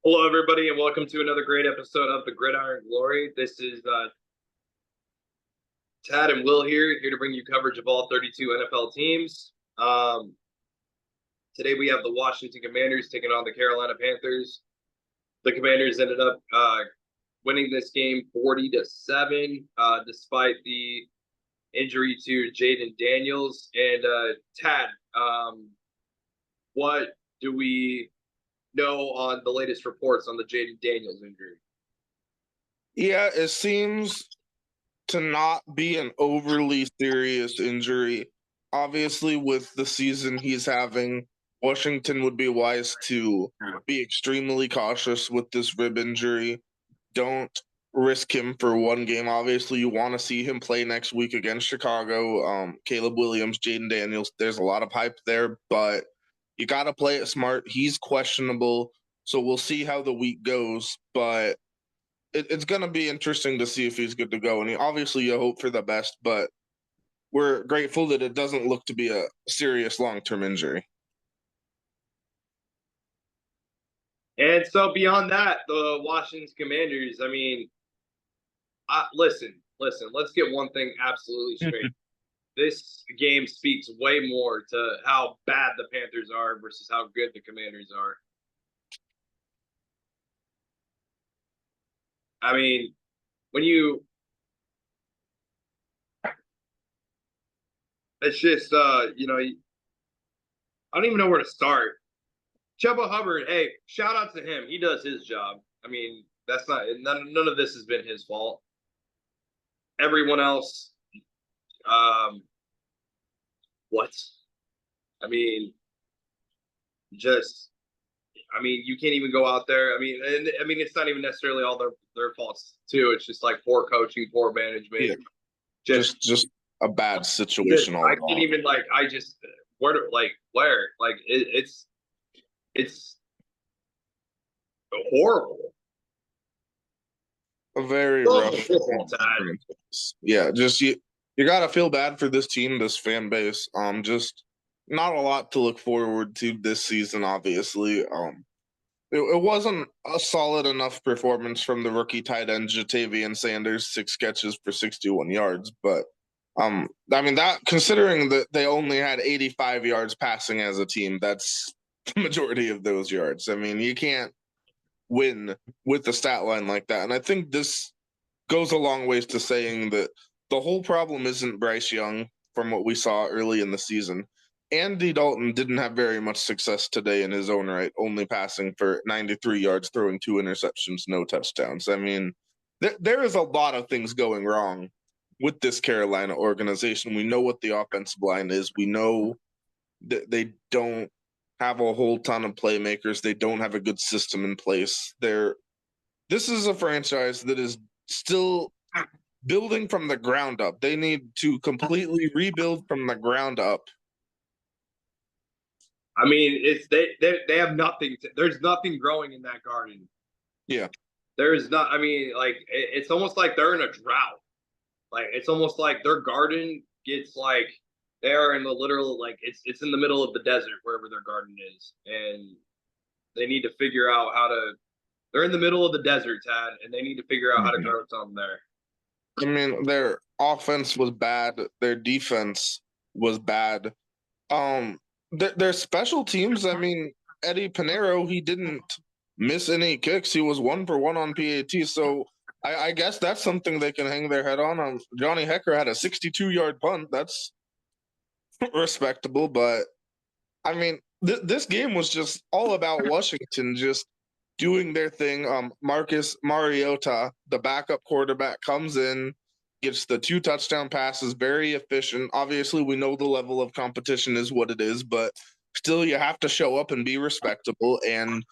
Hello, everybody, and welcome to another great episode of the Gridiron Glory. This is Tad and Will here to bring you coverage of all 32 NFL teams. Today we have the Washington Commanders taking on the Carolina Panthers. The Commanders ended up winning this game 40-7, despite the injury to Jaden Daniels. And Tad, what do we know on the latest reports on the Jaden Daniels injury? Yeah, it seems to not be an overly serious injury. Obviously, with the season he's having, Washington would be wise to be extremely cautious with this rib injury. Don't risk him for one game. Obviously, you want to see him play next week against Chicago. Caleb Williams, Jaden Daniels, there's a lot of hype there, but you got to play it smart. He's questionable, so we'll see how the week goes, but it's going to be interesting to see if he's good to go. And obviously, you hope for the best, but we're grateful that it doesn't look to be a serious long-term injury. And so beyond that, the Washington Commanders, listen, let's get one thing absolutely straight. This game speaks way more to how bad the Panthers are versus how good the Commanders are. I mean, when you it's just I don't even know where to start. Chuba Hubbard, hey, shout out to him. He does his job. I mean, that's not none of this has been his fault. Everyone else, what? I mean, you can't even go out there. It's not even necessarily all their faults too. It's just like poor coaching, poor management. Yeah. Just a bad situation all I can't even it's horrible. A very rough. Yeah, just you gotta feel bad for this team, this fan base. Just not a lot to look forward to this season, obviously. It wasn't a solid enough performance from the rookie tight end Jatavian Sanders, 6 catches for 61 yards. But that considering that they only had 85 yards passing as a team, that's the majority of those yards. I mean, you can't win with the stat line like that. And I think this goes a long ways to saying that the whole problem isn't Bryce Young from what we saw early in the season. Andy Dalton didn't have very much success today in his own right, only passing for 93 yards, throwing 2 interceptions, no touchdowns. I mean, there is a lot of things going wrong with this Carolina organization. We know what the offensive line is. We know that they don't have a whole ton of playmakers. They don't have a good system in place. This is a franchise that is still building from the ground up. They need to completely rebuild from the ground up. I mean, they have nothing. There's nothing growing in that garden. Yeah, there's not. It's almost like they're in a drought. Like it's almost like their garden gets like they're in the literal it's in the middle of the desert wherever their garden is, and they need to figure out how to. They're in the middle of the desert, Tad, and they need to figure out how to grow something there. I mean, their offense was bad. Their defense was bad. Their special teams. I mean, Eddie Pinheiro, he didn't miss any kicks. He was 1 for 1 on PAT. So I guess that's something they can hang their head on. Johnny Hekker had a 62-yard punt. That's respectable, but I mean, this game was just all about Washington just doing their thing. Marcus Mariota, the backup quarterback, comes in, gets the 2 touchdown passes, very efficient. Obviously, we know the level of competition is what it is, but still, you have to show up and be respectable. And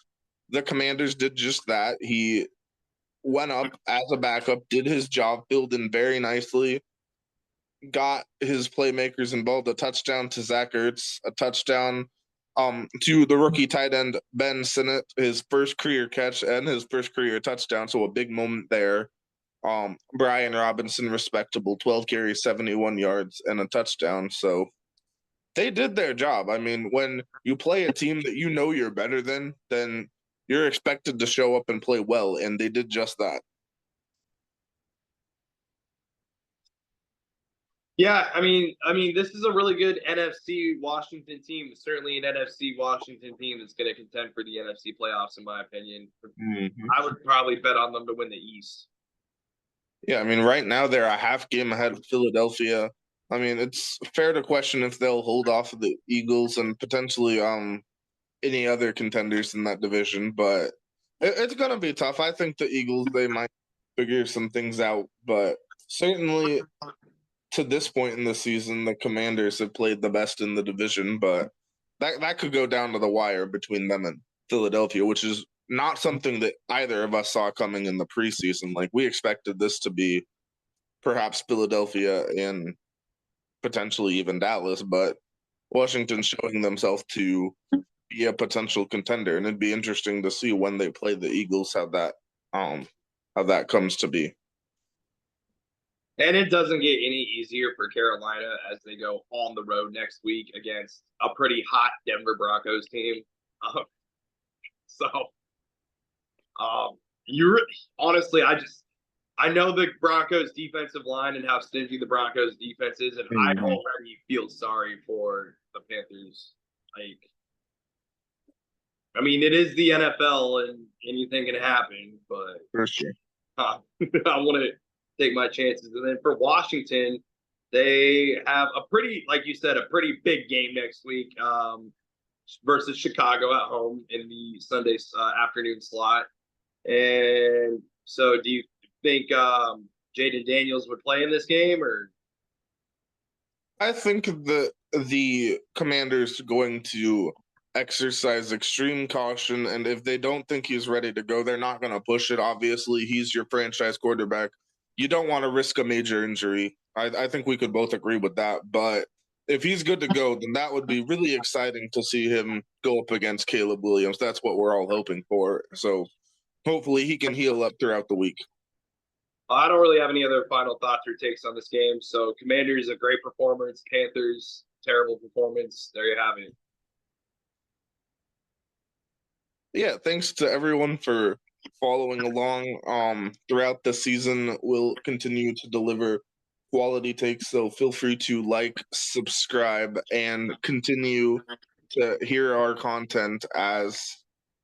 the Commanders did just that. He went up as a backup, did his job, filled in very nicely, got his playmakers involved, a touchdown to Zach Ertz, a touchdown to the rookie tight end Ben Sinnott, his first career catch and his first career touchdown, so a big moment there. Brian Robinson, respectable, 12 carries, 71 yards, and a touchdown. So they did their job. I mean, when you play a team that you know you're better than, then you're expected to show up and play well, and they did just that. Yeah, this is a really good NFC Washington team. Certainly an NFC Washington team that's going to contend for the NFC playoffs, in my opinion. Mm-hmm. I would probably bet on them to win the East. Yeah, I mean, right now they're a half game ahead of Philadelphia. I mean, it's fair to question if they'll hold off the Eagles and potentially any other contenders in that division, but it's gonna be tough. I think the Eagles, they might figure some things out, but certainly to this point in the season, the Commanders have played the best in the division, but that could go down to the wire between them and Philadelphia, which is not something that either of us saw coming in the preseason. Like, we expected this to be perhaps Philadelphia and potentially even Dallas, but Washington's showing themselves to be a potential contender, and it'd be interesting to see when they play the Eagles how that comes to be. And it doesn't get any easier for Carolina as they go on the road next week against a pretty hot Denver Broncos team. Um, so, you're honestly, I know the Broncos defensive line and how stingy the Broncos defense is, and I already feel sorry for the Panthers. Like, it is the NFL and anything can happen, but For sure. I want to take my chances. And then for Washington, they have a pretty, like you said, a pretty big game next week versus Chicago at home in the Sunday afternoon slot. And so, do you think Jaden Daniels would play in this game, or? I think the Commanders going to exercise extreme caution, and if they don't think he's ready to go, they're not going to push it. Obviously, he's your franchise quarterback. You don't want to risk a major injury. I think we could both agree with that. But if he's good to go, then that would be really exciting to see him go up against Caleb Williams. That's what we're all hoping for. So hopefully he can heal up throughout the week. I don't really have any other final thoughts or takes on this game. So Commanders, a great performance. Panthers, terrible performance. There you have it. Yeah, thanks to everyone for following along throughout the season. We'll continue to deliver quality takes, so feel free to like, subscribe, and continue to hear our content as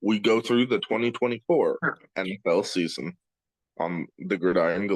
we go through the 2024 NFL season on the Gridiron